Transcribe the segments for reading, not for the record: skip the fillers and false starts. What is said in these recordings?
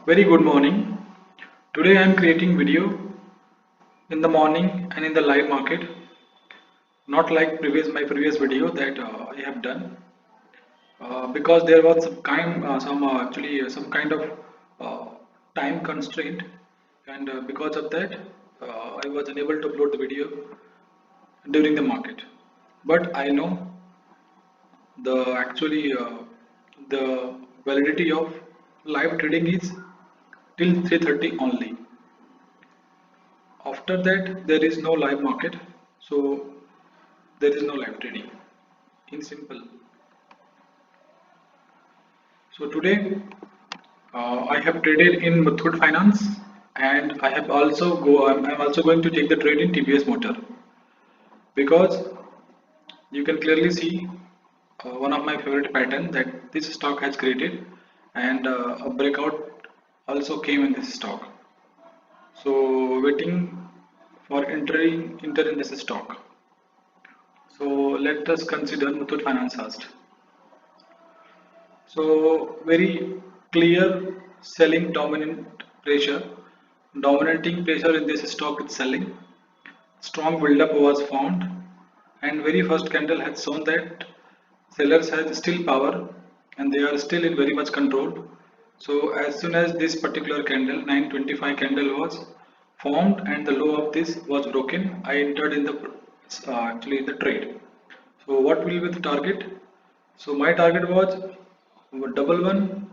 Very good morning. Today I am creating video in the morning and in the live market, not like my previous video that I have done because there was some kind of uh, time constraint, and because of that I was unable to upload the video during the market. But I know the validity of live trading is till 3:30 only. After that, there is no live market, so there is no live trading. In simple. So today, I have traded in Muthoot Finance, and I'm also going to take the trade in TVS Motor because you can clearly see one of my favorite pattern that this stock has created, and a breakout also came in this stock. So waiting for enter in this stock. So let us consider Muthoot Finance first. So very clear selling dominating pressure in this stock is selling. Strong build-up was found, and very first candle has shown that sellers have still power and they are still in very much control. So as soon as this particular candle 925 candle was formed and the low of this was broken, I entered in the actually in the trade. So what will be the target? So my target was double one,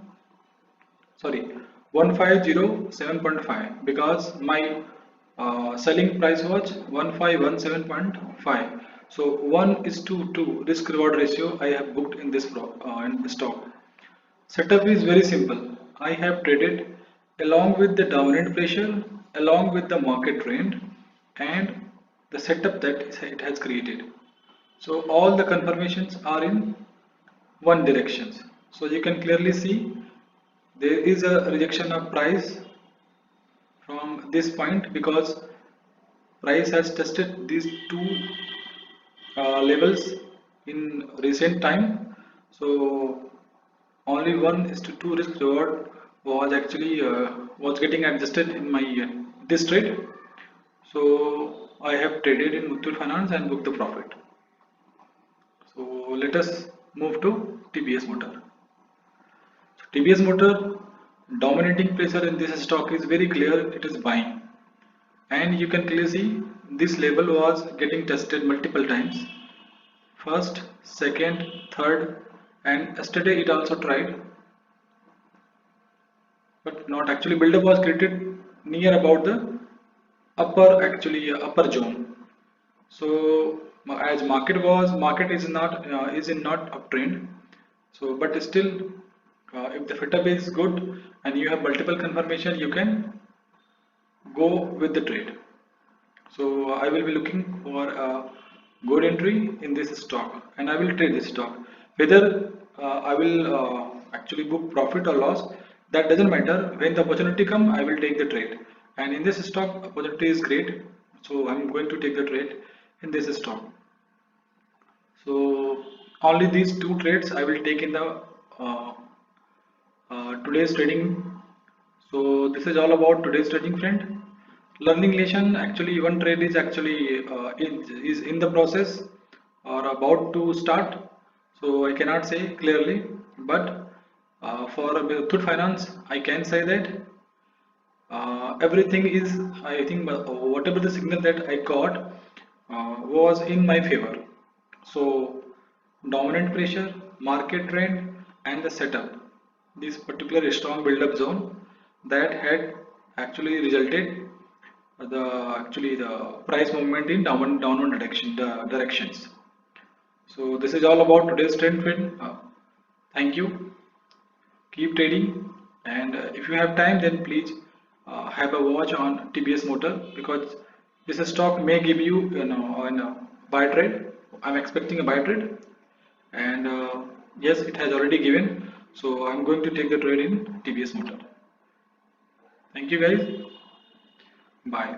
sorry, 1507.5 because my selling price was 1517.5. So 1 is to 2 risk reward ratio I have booked in in the stock. Setup is very simple. I have traded along with the dominant pressure, along with the market trend, and the setup that it has created. So all the confirmations are in one directions. So you can clearly see there is a rejection of price from this point because price has tested these two levels in recent time. So only 1 is to 2 risk reward was actually was getting adjusted in my this trade. So I have traded in Muthoot Finance and booked the profit. So let us move to TVS Motor. TVS Motor dominating pressure in this stock is very clear, it is buying, and you can clearly see this level was getting tested multiple times, first, second, third, and yesterday it also tried, but not actually. Buildup was created near about the upper zone. So as market is in not uptrend. So but still, if the setup is good and you have multiple confirmation, you can go with the trade. So I will be looking for a good entry in this stock and I will trade this stock. Whether I will actually book profit or loss, that doesn't matter. When the opportunity come, I will take the trade. And in this stock, opportunity is great. So I'm going to take the trade in this stock. So only these two trades I will take in the uh, today's trading. So this is all about today's trading, friend. Learning lesson. Actually, one trade is actually is in the process or about to start. So I cannot say clearly, but for Muthoot Finance, I can say that everything is, I think, whatever the signal that I got was in my favor. So dominant pressure, market trend, and the setup, this particular strong build-up zone that had actually resulted the price movement in downward directions. So this is all about today's trend, friend. Thank you. Keep trading, and if you have time, then please have a watch on TBS Motor because this stock may give you, a buy trade. I'm expecting a buy trade, and yes, it has already given. So I'm going to take the trade in TBS Motor. Thank you, guys. Bye.